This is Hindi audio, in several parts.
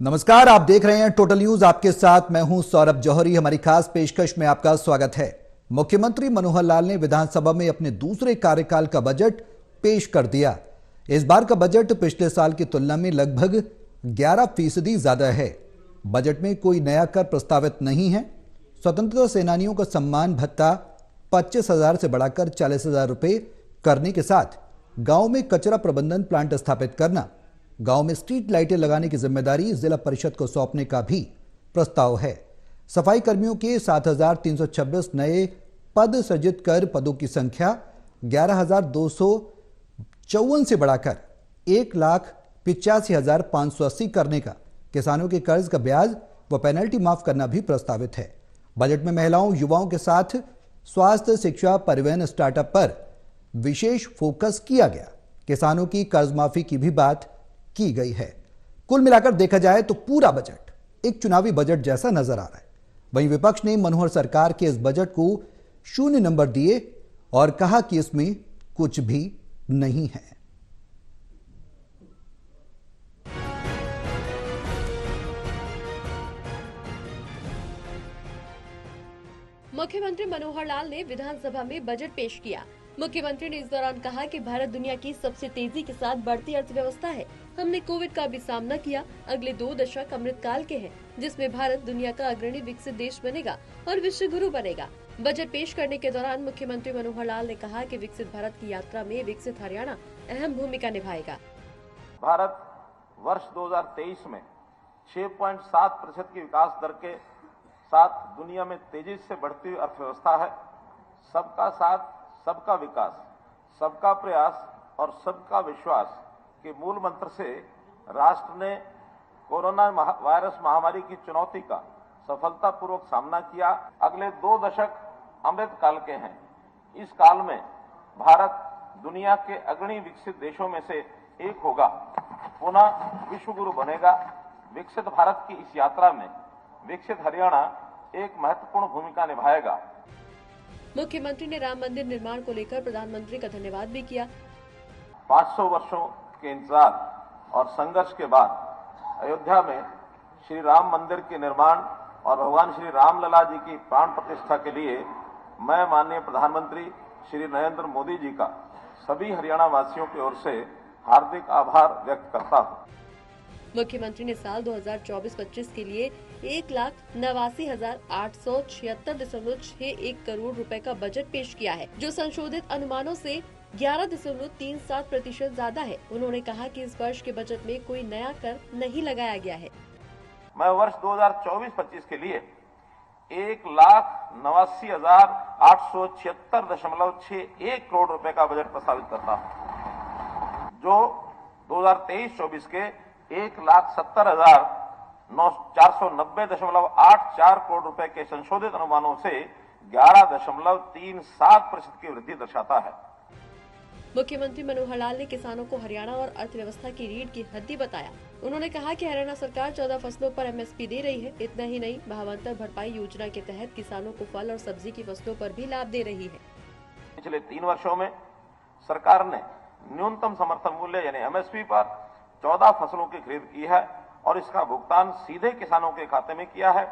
नमस्कार, आप देख रहे हैं टोटल न्यूज। आपके साथ मैं हूं सौरभ जौहरी। हमारी खास पेशकश में आपका स्वागत है। मुख्यमंत्री मनोहर लाल ने विधानसभा में अपने दूसरे कार्यकाल का बजट पेश कर दिया। इस बार का बजट पिछले साल की तुलना में लगभग 11% ज्यादा है। बजट में कोई नया कर प्रस्तावित नहीं है। स्वतंत्रता सेनानियों का सम्मान भत्ता 25,000 से बढ़ाकर 40,000 रुपए करने के साथ गांव में कचरा प्रबंधन प्लांट स्थापित करना, गांव में स्ट्रीट लाइटें लगाने की जिम्मेदारी जिला परिषद को सौंपने का भी प्रस्ताव है। सफाई कर्मियों के 7,326 नए पद सृजित कर पदों की संख्या 11,254 से बढ़ाकर 1,85,580 करने का, किसानों के कर्ज का ब्याज व पेनल्टी माफ करना भी प्रस्तावित है। बजट में महिलाओं, युवाओं के साथ स्वास्थ्य, शिक्षा, परिवहन, स्टार्टअप पर विशेष फोकस किया गया। किसानों की कर्ज माफी की भी बात की गई है। कुल मिलाकर देखा जाए तो पूरा बजट एक चुनावी बजट जैसा नजर आ रहा है। वहीं विपक्ष ने मनोहर सरकार के इस बजट को 0 नंबर दिए और कहा कि इसमें कुछ भी नहीं है। मुख्यमंत्री मनोहर लाल ने विधानसभा में बजट पेश किया। मुख्यमंत्री ने इस दौरान कहा कि भारत दुनिया की सबसे तेजी के साथ बढ़ती अर्थव्यवस्था है। हमने कोविड का भी सामना किया। अगले 2 दशक अमृतकाल के हैं, जिसमें भारत दुनिया का अग्रणी विकसित देश बनेगा और विश्व गुरु बनेगा। बजट पेश करने के दौरान मुख्यमंत्री मनोहर लाल ने कहा कि विकसित भारत की यात्रा में विकसित हरियाणा अहम भूमिका निभाएगा। भारत वर्ष 2023 में 6.7% की विकास दर के साथ दुनिया में तेजी से बढ़ती हुई अर्थव्यवस्था है। सबका साथ, सबका विकास, सबका प्रयास और सबका विश्वास के मूल मंत्र से राष्ट्र ने कोरोना वायरस महामारी की चुनौती का सफलतापूर्वक सामना किया। अगले 2 दशक अमृत काल के हैं। इस काल में भारत दुनिया के अग्रणी विकसित देशों में से एक होगा, पुनः विश्व गुरु बनेगा। विकसित भारत की इस यात्रा में विकसित हरियाणा एक महत्वपूर्ण भूमिका निभाएगा। मुख्यमंत्री ने राम मंदिर निर्माण को लेकर प्रधानमंत्री का धन्यवाद भी किया। 500 वर्षों के इंतजार और संघर्ष के बाद अयोध्या में श्री राम मंदिर के निर्माण और भगवान श्री राम लला जी की प्राण प्रतिष्ठा के लिए मैं माननीय प्रधानमंत्री श्री नरेंद्र मोदी जी का सभी हरियाणा वासियों की ओर से हार्दिक आभार व्यक्त करता हूं। मुख्यमंत्री ने साल 2024-25 के लिए 1,89,876.61 करोड़ रुपए का बजट पेश किया है, जो संशोधित अनुमानों से 11.37% ज्यादा है। उन्होंने कहा कि इस वर्ष के बजट में कोई नया कर नहीं लगाया गया है। मैं वर्ष 2024-25 के लिए 1,89,876.61 करोड़ रुपए का बजट प्रस्तावित करता हूं, जो 2023-24 के 1,70,490.84 करोड़ रुपए के संशोधित अनुमानों से 11.37% की वृद्धि दर्शाता है। मुख्यमंत्री मनोहर लाल ने किसानों को हरियाणा और अर्थव्यवस्था की रीढ़ की हड्डी बताया। उन्होंने कहा कि हरियाणा सरकार 14 फसलों पर MSP दे रही है। इतना ही नहीं, भावांतर भरपाई योजना के तहत किसानों को फल और सब्जी की फसलों पर भी लाभ दे रही है। पिछले 3 वर्षों में सरकार ने न्यूनतम समर्थन मूल्य यानी MSP पर 14 फसलों की खरीद की है और इसका भुगतान सीधे किसानों के खाते में किया है।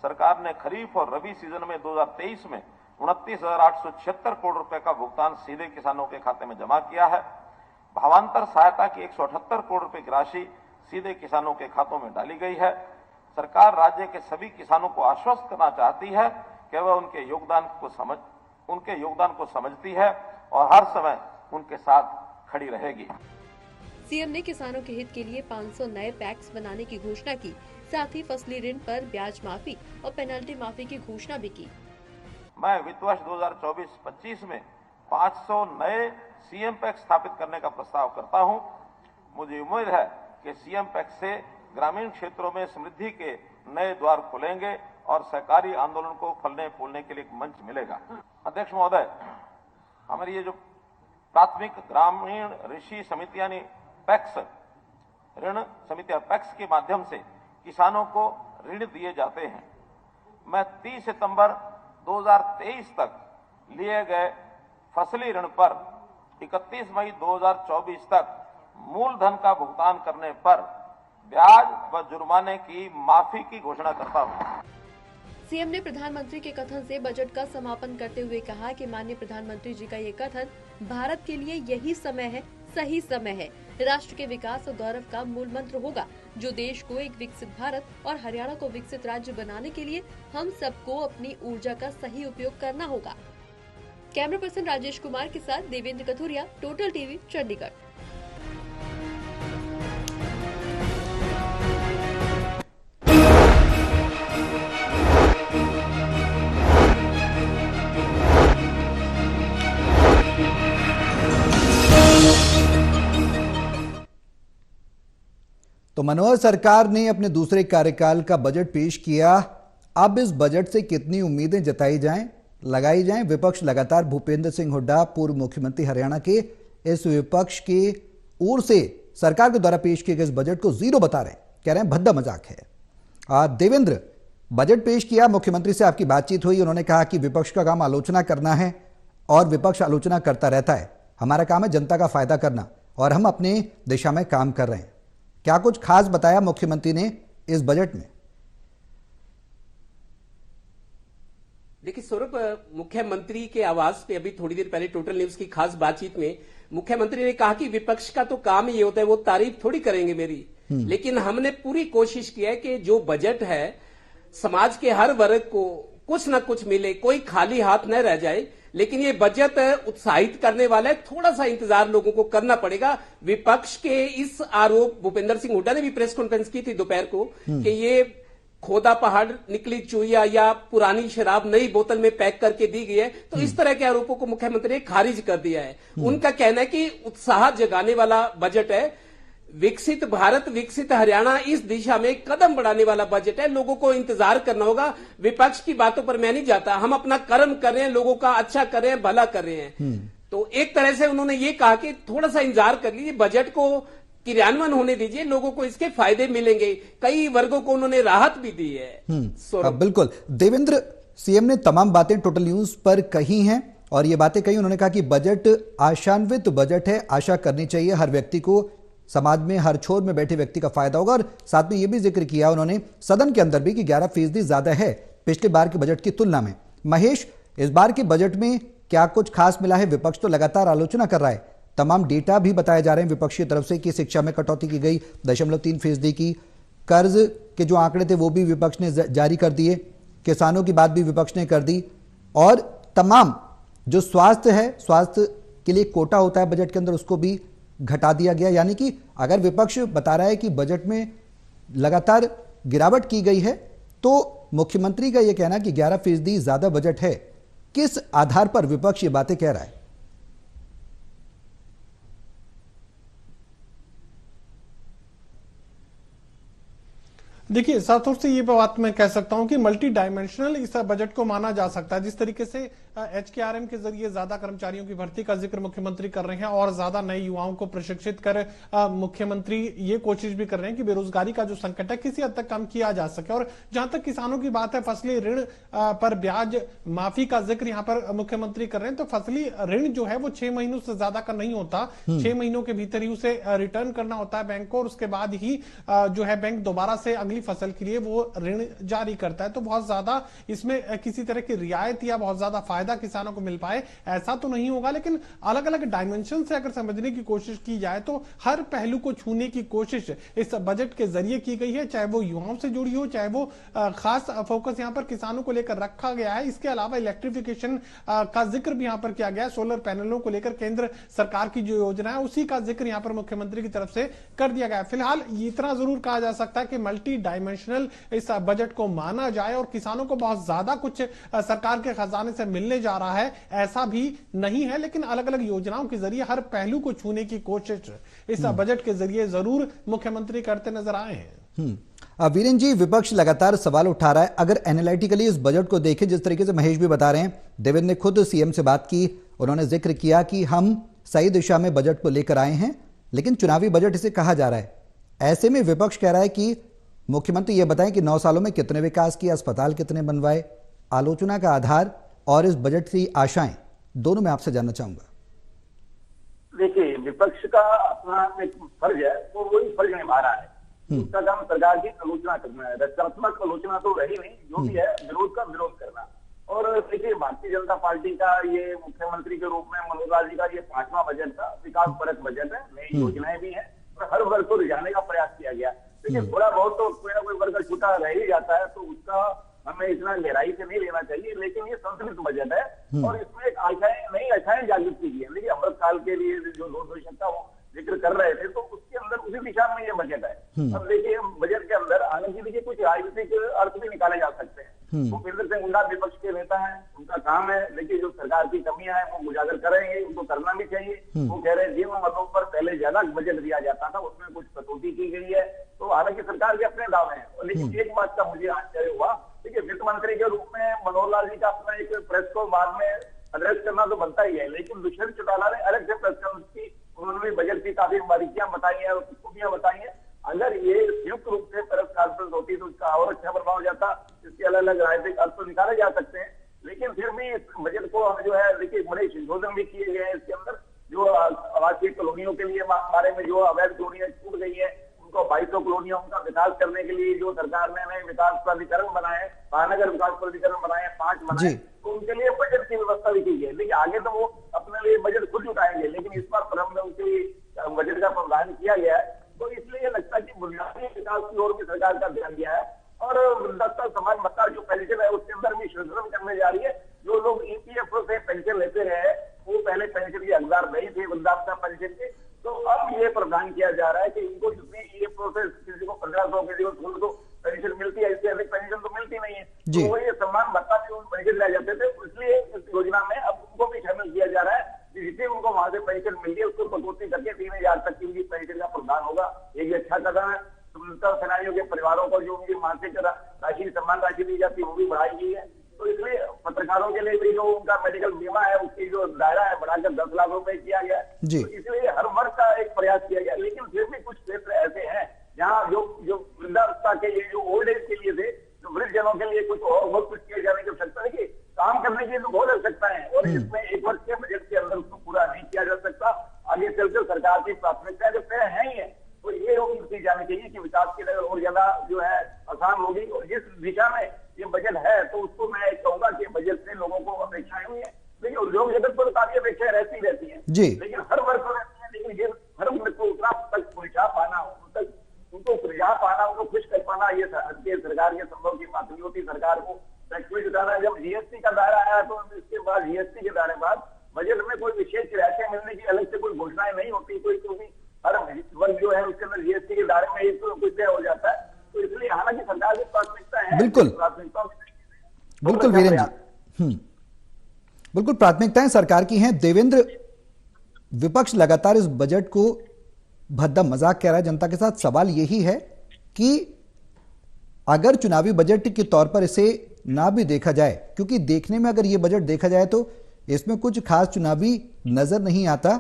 सरकार ने खरीफ और रबी सीजन में 2023 में 29,876 करोड़ रुपए का भुगतान सीधे किसानों के खाते में जमा किया है। भावांतर सहायता की 178 करोड़ रुपए की राशि सीधे किसानों के खातों में डाली गई है। सरकार राज्य के सभी किसानों को आश्वस्त करना चाहती है कि वह उनके योगदान को समझती है और हर समय उनके साथ खड़ी रहेगी। सीएम ने किसानों के हित के लिए 500 नए पैक्स बनाने की घोषणा की। साथ ही फसली ऋण पर ब्याज माफी और पेनल्टी माफी की घोषणा भी की। मैं वित्त वर्ष 2024-25 में 500 नए सीएम पैक्स स्थापित करने का प्रस्ताव करता हूं। मुझे उम्मीद है कि सीएम पैक्स से ग्रामीण क्षेत्रों में समृद्धि के नए द्वार खुलेंगे और सहकारी आंदोलन को फलने फूलने के लिए एक मंच मिलेगा। अध्यक्ष महोदय, हमारी ये जो प्राथमिक ग्रामीण ऋषि समिति यानी पैक्स ऋण समितियां पैक्स के माध्यम से किसानों को ऋण दिए जाते हैं। मैं 30 सितंबर 2023 तक लिए गए फसली ऋण पर 31 मई 2024 तक मूलधन का भुगतान करने पर ब्याज व जुर्माने की माफी की घोषणा करता हूं। सीएम ने प्रधानमंत्री के कथन से बजट का समापन करते हुए कहा कि माननीय प्रधानमंत्री जी का ये कथन भारत के लिए यही समय है, सही समय है। राष्ट्र के विकास और गौरव का मूल मंत्र होगा, जो देश को एक विकसित भारत और हरियाणा को विकसित राज्य बनाने के लिए हम सबको अपनी ऊर्जा का सही उपयोग करना होगा। कैमरा पर्सन राजेश कुमार के साथ देवेंद्र कथुरिया, टोटल टीवी, चंडीगढ़। तो मनोहर सरकार ने अपने दूसरे कार्यकाल का बजट पेश किया। अब इस बजट से कितनी उम्मीदें जताई जाएं, लगाई जाएं? विपक्ष लगातार भूपेंद्र सिंह हुड्डा, पूर्व मुख्यमंत्री हरियाणा के, इस विपक्ष की ओर से सरकार के द्वारा पेश किए गए इस बजट को जीरो बता रहे हैं, कह रहे हैं भद्दा मजाक है। देवेंद्र, बजट पेश किया, मुख्यमंत्री से आपकी बातचीत हुई, उन्होंने कहा कि विपक्ष का काम आलोचना करना है और विपक्ष आलोचना करता रहता है, हमारा काम है जनता का फायदा करना और हम अपने दिशा में काम कर रहे हैं। क्या कुछ खास बताया मुख्यमंत्री ने इस बजट में? देखिए सौरभ, मुख्यमंत्री के आवास पे अभी थोड़ी देर पहले टोटल न्यूज की खास बातचीत में मुख्यमंत्री ने कहा कि विपक्ष का तो काम ये होता है, वो तारीफ थोड़ी करेंगे मेरी, लेकिन हमने पूरी कोशिश की है कि जो बजट है समाज के हर वर्ग को कुछ ना कुछ मिले, कोई खाली हाथ न रह जाए। लेकिन ये बजट उत्साहित करने वाला है, थोड़ा सा इंतजार लोगों को करना पड़ेगा। विपक्ष के इस आरोप, भूपेंद्र सिंह हुड्डा ने भी प्रेस कॉन्फ्रेंस की थी दोपहर को कि ये खोदा पहाड़ निकली चुहिया या पुरानी शराब नई बोतल में पैक करके दी गई है, तो इस तरह के आरोपों को मुख्यमंत्री ने खारिज कर दिया है। उनका कहना है कि उत्साह जगाने वाला बजट है, विकसित भारत विकसित हरियाणा इस दिशा में कदम बढ़ाने वाला बजट है। लोगों को इंतजार करना होगा, विपक्ष की बातों पर मैं नहीं जाता, हम अपना कर्म कर रहे हैं, लोगों का अच्छा कर रहे हैं, भला कर रहे हैं। तो एक तरह से उन्होंने ये कहा कि थोड़ा सा इंतजार कर लीजिए, बजट को क्रियान्वयन होने दीजिए, लोगों को इसके फायदे मिलेंगे। कई वर्गों को उन्होंने राहत भी दी है। बिल्कुल देवेंद्र, सीएम ने तमाम बातें टोटल न्यूज पर कही हैं और ये बातें कही, उन्होंने कहा कि बजट आशान्वित बजट है, आशा करनी चाहिए हर व्यक्ति को, समाज में हर छोर में बैठे व्यक्ति का फायदा होगा। और साथ में यह भी जिक्र किया उन्होंने सदन के अंदर भी कि 11% ज्यादा है पिछले बार के बजट की तुलना में। महेश, इस बार के बजट में क्या कुछ खास मिला है? विपक्ष तो लगातार आलोचना कर रहा है, तमाम डेटा भी बताए जा रहे हैं विपक्ष की तरफ से कि शिक्षा में कटौती की गई 0.3% की, कर्ज के जो आंकड़े थे वो भी विपक्ष ने जारी कर दिए, किसानों की बात भी विपक्ष ने कर दी, और तमाम जो स्वास्थ्य है, स्वास्थ्य के लिए कोटा होता है बजट के अंदर, उसको भी घटा दिया गया। यानी कि अगर विपक्ष बता रहा है कि बजट में लगातार गिरावट की गई है, तो मुख्यमंत्री का यह कहना कि 11% ज्यादा बजट है, किस आधार पर विपक्ष ये बातें कह रहा है? देखिए, साथ तौर से ये बात मैं कह सकता हूं कि मल्टी डायमेंशनल इस बजट को माना जा सकता है। जिस तरीके से HKRM के जरिए ज्यादा कर्मचारियों की भर्ती का जिक्र मुख्यमंत्री कर रहे हैं और ज्यादा नए युवाओं को प्रशिक्षित कर मुख्यमंत्री ये कोशिश भी कर रहे हैं कि बेरोजगारी का जो संकट है किसी हद तक कम किया जा सके। और जहां तक किसानों की बात है, फसली ऋण पर ब्याज माफी का जिक्र यहाँ पर मुख्यमंत्री कर रहे हैं। तो फसली ऋण जो है वो 6 महीनों से ज्यादा का नहीं होता, 6 महीनों के भीतर ही उसे रिटर्न करना होता है बैंक को, और उसके बाद ही जो है बैंक दोबारा से अगली फसल के लिए वो ऋण जारी करता है। तो बहुत ज्यादा इसमें किसी तरह की रियायत या बहुत ज्यादा फायदा किसानों को मिल पाए ऐसा तो नहीं होगा, लेकिन अलग अलग डायमेंशन से अगर समझने की कोशिश की जाए तो हर पहलू को छूने की कोशिश इस बजट के जरिए की गई है, चाहे वो युवाओं से जुड़ी हो, चाहे वो खास फोकस यहां पर किसानों को लेकर रखा गया है। इसके अलावा इलेक्ट्रिफिकेशन का जिक्र भी यहां पर किया गया है, सोलर पैनलों को लेकर केंद्र सरकार की जो योजना है उसी का जिक्र यहां पर मुख्यमंत्री की तरफ से कर दिया गया है। फिलहाल इतना जरूर कहा जा सकता है कि मल्टी डायमेंशनल इस बजट को माना जाए और किसानों को बहुत ज्यादा कुछ सरकार के खजाने से मिलने जा रहा है ऐसा भी नहीं है, लेकिन अलग अलग योजनाओं के जरिए हर पहलू को छूने की कोशिश इस बजट के जरिए जरूर मुख्यमंत्री करते नजर आए हैं। वीरेन जी, विपक्ष लगातार सवाल उठा रहा है। अगर एनालिटिकली इस बजट को देखें, जिस तरीके से महेश भी बता रहे हैं, देवेंद्र ने खुद सीएम से बात की, उन्होंने जिक्र किया कि हम सही दिशा में बजट को लेकर आए हैं, लेकिन चुनावी बजट इसे कहा जा रहा है। ऐसे में विपक्ष कह रहा है कि मुख्यमंत्री ये बताएं कि 9 सालों में कितने विकास किए, अस्पताल कितने बनवाए। आलोचना का आधार और इस बजट की आशाएं, दोनों मैं आपसे जानना चाहूंगा। देखिए, विपक्ष का अपना एक फर्ज है, वो वही फर्ज निभा रहा है। उसका काम सरकार की आलोचना करना है। रचनात्मक आलोचना तो रही नहीं, जो भी है विरोध का विरोध करना। और देखिए, भारतीय जनता पार्टी का ये मुख्यमंत्री के रूप में मनोहर लाल जी का ये 5वां बजट था, विकास परक बजट है, नई योजनाएं भी हैं और हर वर्ग को रिझाने का प्रयास किया गया। देखिए, थोड़ा बहुत तो कोई ना कोई वर्ग छूटा रह ही जाता है, तो उसका हमें इतना गहराई से नहीं लेना चाहिए। लेकिन ये संतुलित बजट है और इसमें एक नई आशाएं जागृत की गई है। देखिए, अमृत काल के लिए जो दूरदर्शन का जिक्र कर रहे थे, तो उसके अंदर उसी दिशा में ये बजट है। अब देखिए, बजट के अंदर हालांकि देखिए कुछ राजनीतिक अर्थ भी निकाले जा सकते हैं। भूपेंद्र सिंह हुड्डा विपक्ष के नेता हैं, उनका काम है देखिए जो सरकार की कमियां हैं वो उजागर करेंगे, उनको करना भी चाहिए। वो कह रहे हैं जिन मदों पर पहले ज्यादा बजट दिया जाता था उसमें कुछ कटौती की गई है, तो हालांकि सरकार के अपने दावे हैं। लेकिन एक बात का मुझे आश्चर्य हुआ, देखिए वित्त मंत्री के रूप में मनोहर लाल जी का अपना एक प्रेस को बाद में एड्रेस करना तो बनता ही है, लेकिन दुष्यंत चौटाला ने अलग से प्रेस कॉन्फ्रेंस की, उन्होंने भी बजट की काफी बारीकियां बताई है और खूबियां बताई है। अगर ये संयुक्त रूप से प्रेस कॉन्फ्रेंस होती तो उसका और अच्छा प्रभाव हो जाता। इसके अलग अलग राजनीतिक अर्थ तो निकाले जा सकते हैं, लेकिन फिर भी इस बजट को जो है देखिए बड़े संशोधन भी किए गए हैं। इसके अंदर जो आवासीय कॉलोनियों के लिए बारे में जो अवैध कॉलोनियां छूट गई है, उनको 2200 कॉलोनियां उनका विकास करने के लिए जो सरकार ने विकास प्राधिकरण बनाए, महानगर विकास प्राधिकरण बनाए, 5 बनाए, तो उनके लिए बजट की व्यवस्था भी की गई है। देखिए आगे तो वो अपने लिए बजट खुद जुटाएंगे, लेकिन इस बार क्रम में उनके बजट का प्रावधान किया गया है। तो इसलिए लगता है कि बुनियादी विकास की ओर भी सरकार का ध्यान दिया है। और वृद्धावस्था समान भत्ता जो पेंशन है उसके अंदर भी संशोधन करने जा रही है। जो लोग ईपीएफओ से पेंशन लेते रहे वो पहले पेंशन के हकदार नहीं थे वृद्धावस्था पेंशन के, तो अब ये प्रावधान किया जा रहा है कि इनको जितनी ईपीएफओ से किसी को 1500 किसी को 1600 पेंशन मिलती है, इससे अधिक पेंशन तो मिलती नहीं है। तो वो ये सम्मान भत्ता जो पेंशन ले जाते थे, इसलिए इस योजना में अब उनको भी शामिल किया जा रहा है। जिससे उनको वहां से पेंशन मिल है उसको कटौती करके 3000 तक की उनकी पेंशन का प्रावधान होगा। ये भी अच्छा कदम है। स्वतंत्रता सेनानियों के परिवारों को जो उनकी मासिक राशि सम्मान राशि दी जाती है वो भी बढ़ाई गई है। तो इसलिए पत्रकारों के लिए भी जो उनका मेडिकल बीमा है उसकी जो दायरा है बढ़ाकर 10 लाख रुपए किया गया है। तो इसलिए हर वर्ग का एक प्रयास किया गया। लेकिन फिर भी कुछ क्षेत्र ऐसे हैं जहाँ जो वृद्धावस्था के लिए जो ओल्ड एज के लिए थे, जो वृद्ध जनों के लिए कुछ और बहुत कुछ किए जाने की आवश्यकता है कि काम करने के लिए तो बहुत आवश्यकता है और इसमें एक वर्ष के बजट के अंदर उसको पूरा नहीं किया जा सकता। आगे चलकर सरकार की प्राथमिकता जो तय है ही है, तो ये की जानी चाहिए कि विकास की नजर और ज्यादा जो है आसान होगी। और जिस दिशा में ये बजट है तो उसको मैं कहूंगा कि बजट से लोगों को अपेक्षाएं हुई है। लेकिन उद्योग जगत पर काफी अपेक्षाएं रहती है जी, लेकिन हर वर्ग को रहती है। लेकिन ये हर वर्ग को उतना तक पहुंचा पाना, उनको सुलझा पाना, उनको खुश कर पाना, ये सरकार के संभव की बात नहीं होती। सरकार को टैक्स में जुटाना, जब जीएसटी का दायरा आया तो इसके बाद जीएसटी के दायरे बाद बजट में कोई विशेष राशि मिलने की अलग से कोई घोषणाएं नहीं होती कोई, क्योंकि हर वर्ग जो है उसके अंदर जीएसटी के दायरे में ही तो कुछ तय हो जाता है। तो इसलिए हालांकि सरकार की प्राथमिकता है, बिल्कुल वीरेंद्र जी, बिल्कुल प्राथमिकताएं सरकार की हैं। देवेंद्र, विपक्ष लगातार इस बजट को भद्दा मजाक कह रहा है जनता के साथ। सवाल यही है कि अगर चुनावी बजट के तौर पर इसे ना भी देखा जाए, क्योंकि देखने में अगर ये बजट देखा जाए तो इसमें कुछ खास चुनावी नजर नहीं आता।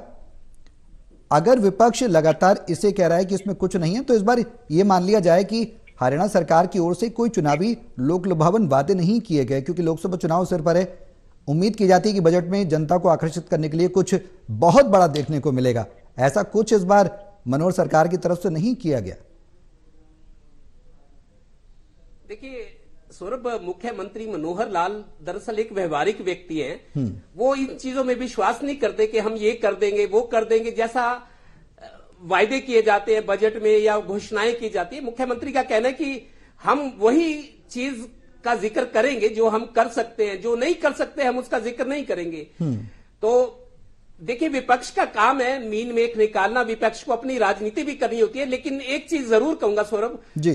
अगर विपक्ष लगातार इसे कह रहा है कि इसमें कुछ नहीं है, तो इस बार ये मान लिया जाए कि हरियाणा सरकार की ओर से कोई चुनावी लोक लुभावन वादे नहीं किए गए, क्योंकि लोकसभा चुनाव सिर पर है। उम्मीद की जाती है कि बजट में जनता को आकर्षित करने के लिए कुछ बहुत बड़ा देखने को मिलेगा। ऐसा कुछ इस बार मनोहर सरकार की तरफ से नहीं किया गया। देखिए सौरभ, मुख्यमंत्री मनोहर लाल दरअसल एक व्यवहारिक व्यक्ति हैं। वो इन चीजों में विश्वास नहीं करते कि हम ये कर देंगे वो कर देंगे, जैसा वायदे किए जाते हैं बजट में या घोषणाएं की जाती है। मुख्यमंत्री का कहना है कि हम वही चीज का जिक्र करेंगे जो हम कर सकते हैं, जो नहीं कर सकते हम उसका जिक्र नहीं करेंगे। तो देखिए विपक्ष का काम है मीन मेख निकालना, विपक्ष को अपनी राजनीति भी करनी होती है। लेकिन एक चीज जरूर कहूंगा सौरभ जी,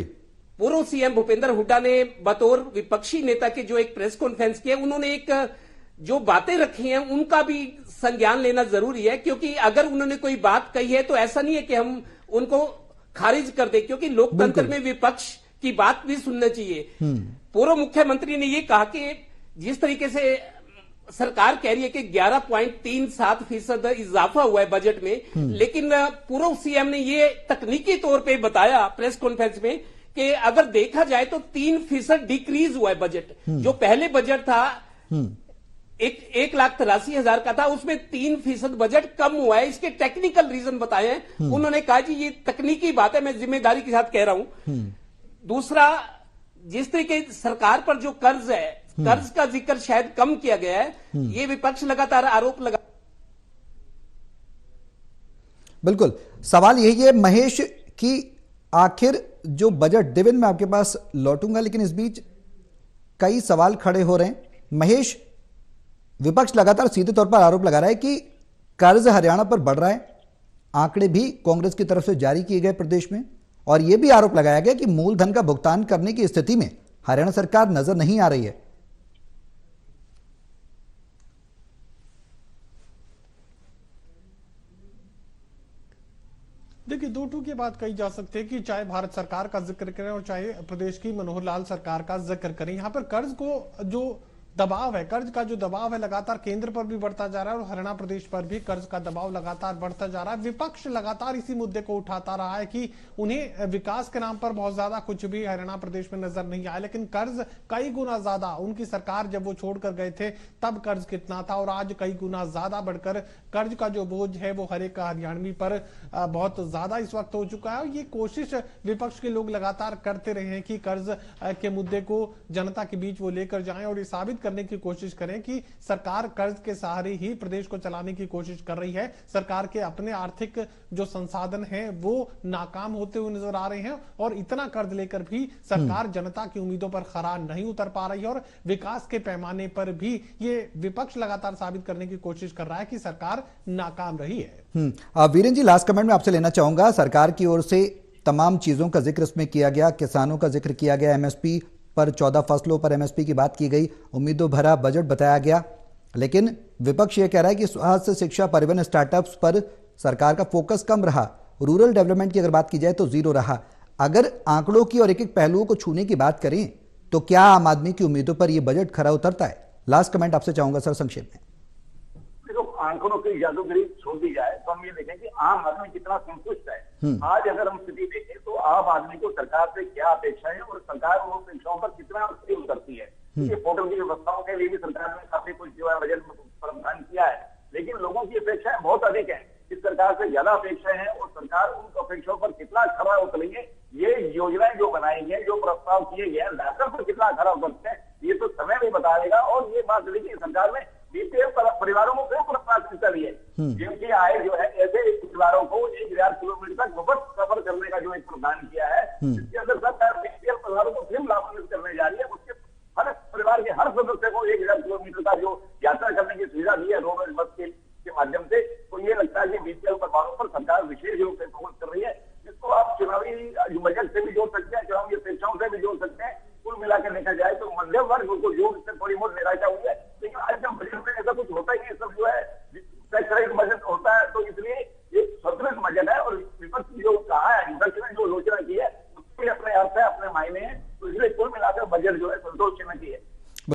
पूर्व सीएम भूपेंद्र हुड्डा ने बतौर विपक्षी नेता के जो एक प्रेस कॉन्फ्रेंस की है, उन्होंने एक जो बातें रखी हैं उनका भी संज्ञान लेना जरूरी है। क्योंकि अगर उन्होंने कोई बात कही है तो ऐसा नहीं है कि हम उनको खारिज कर दे, क्योंकि लोकतंत्र में विपक्ष की बात भी सुनना चाहिए। पूर्व मुख्यमंत्री ने ये कहा कि जिस तरीके से सरकार कह रही है कि 11.37% इजाफा हुआ है बजट में, लेकिन पूर्व सीएम ने ये तकनीकी तौर पे बताया प्रेस कॉन्फ्रेंस में कि अगर देखा जाए तो 3% डिक्रीज हुआ है बजट। जो पहले बजट था 1,83,000 का था, उसमें 3% बजट कम हुआ है। इसके टेक्निकल रीजन बताए हैं। उन्होंने कहा जी ये तकनीकी बात है, मैं जिम्मेदारी के साथ कह रहा हूं। दूसरा, जिस तरीके सरकार पर जो कर्ज है, कर्ज का जिक्र शायद कम किया गया है, ये विपक्ष लगातार आरोप लगा। बिल्कुल, सवाल यही है महेश कि आखिर जो बजट, देवेंद्र मैं आपके पास लौटूंगा, लेकिन इस बीच कई सवाल खड़े हो रहे हैं। महेश, विपक्ष लगातार सीधे तौर पर आरोप लगा रहा है कि कर्ज हरियाणा पर बढ़ रहा है। आंकड़े भी कांग्रेस की तरफ से जारी किए गए प्रदेश में, और यह भी आरोप लगाया गया कि मूलधन का भुगतान करने की स्थिति में हरियाणा सरकार नजर नहीं आ रही है। देखिए, दो टू की बात कही जा सकती है कि चाहे भारत सरकार का जिक्र करें और चाहे प्रदेश की मनोहर लाल सरकार का जिक्र करें, यहां पर कर्ज को जो दबाव है, कर्ज का जो दबाव है लगातार केंद्र पर भी बढ़ता जा रहा है और हरियाणा प्रदेश पर भी कर्ज का दबाव लगातार बढ़ता जा रहा है। विपक्ष लगातार इसी मुद्दे को उठाता रहा है कि उन्हें विकास के नाम पर बहुत ज्यादा कुछ भी हरियाणा प्रदेश में नजर नहीं आया, लेकिन कर्ज कई गुना ज्यादा, उनकी सरकार जब वो छोड़कर गए थे तब कर्ज कितना था और आज कई गुना ज्यादा बढ़कर कर्ज का जो बोझ है वो हर एक हरियाणवी पर बहुत ज्यादा इस वक्त हो चुका है। और ये कोशिश विपक्ष के लोग लगातार करते रहे हैं कि कर्ज के मुद्दे को जनता के बीच वो लेकर जाएं और ये साबित करने की कोशिश करें कि सरकार कर्ज के सहारे ही प्रदेश को चलाने की कोशिश कर रही है। सरकार के अपने आर्थिक जो संसाधन हैं वो नाकाम होते हुए नजर आ रहे हैं और इतना कर्ज लेकर भी सरकार जनता की उम्मीदों पर खरा नहीं उतर पा रही है और विकास के पैमाने पर भी ये विपक्ष लगातार साबित करने की कोशिश कर रहा है कि सरकार नाकाम रही है। वीरेंद्र जी, लास्ट कमेंट में आपसे लेना चाहूंगा। सरकार की ओर से तमाम चीजों का जिक्र इसमें किया गया, किसानों का जिक्र किया गया, एमएसपी पर 14 फसलों पर एमएसपी की बात की गई, उम्मीदों भरा बजट बताया गया, लेकिन विपक्ष यह कह रहा है कि स्वास्थ्य, शिक्षा, परिवहन, स्टार्टअप्स पर सरकार का फोकस कम रहा। रूरल डेवलपमेंट की अगर बात की जाए तो जीरो रहा। अगर आंकड़ों की और एक एक पहलुओं को छूने की बात करें तो क्या आम आदमी की उम्मीदों पर यह बजट खरा उतरता है? लास्ट कमेंट आपसे चाहूंगा सर, संक्षेप में। आंकड़ों की जादूगरी छोड़ दी जाए तो हम ये देखें कि आम आदमी कितना संतुष्ट है। आज अगर हम स्थिति देखें तो आम आदमी को सरकार से क्या अपेक्षा है और सरकार उन अपेक्षाओं पर कितना उतरती है। ये पोर्टल की व्यवस्थाओं के लिए भी सरकार ने काफी कुछ जो है बजट में प्रावधान किया है, लेकिन लोगों की अपेक्षाएं बहुत अधिक है। इस सरकार से ज्यादा अपेक्षाएं हैं और सरकार उन अपेक्षाओं पर कितना खरा उतरी है, ये योजनाएं जो बनाई है, जो प्रस्ताव किए गए हैं, लाकर पर कितना खरा उतरते हैं, ये तो समय भी बताएगा। और ये बात देखिए, सरकार ने बीपीएल परिवारों को क्यों प्राथमिकता दी है, जिनकी आय जो है ऐसे परिवारों को 1,000 किलोमीटर तक मुफ्त सफर करने का जो एक प्रावधान किया है, इसके अंदर सरकार बीपीएल परिवारों को फिर लाभान्वित करने जा रही है। उसके हर परिवार के हर सदस्य को 1,000 किलोमीटर का जो यात्रा करने की सुविधा दी है रोड बस के माध्यम से, तो ये लगता है कि बीपीएल परिवारों पर सरकार विशेष रूप से फोकस कर रही है। इसको आप चुनावी बजट से भी जोड़ सकते हैं, चुनावी अपेक्षाओं से भी जोड़ सकते हैं। कुल मिलाकर देखा जाए तो मध्यम वर्ग को जो थोड़ी बहुत निराशा हुई है, लेकिन आज जब बजट में ऐसा कुछ होता ही नहीं, सब जो है टैक्स बजट होता है, तो इसलिए ये संतुलित बजट है। और विपक्ष जो कहा है, विपक्ष ने जो आलोचना की है, उसके अपने अर्थ है, अपने मायने हैं।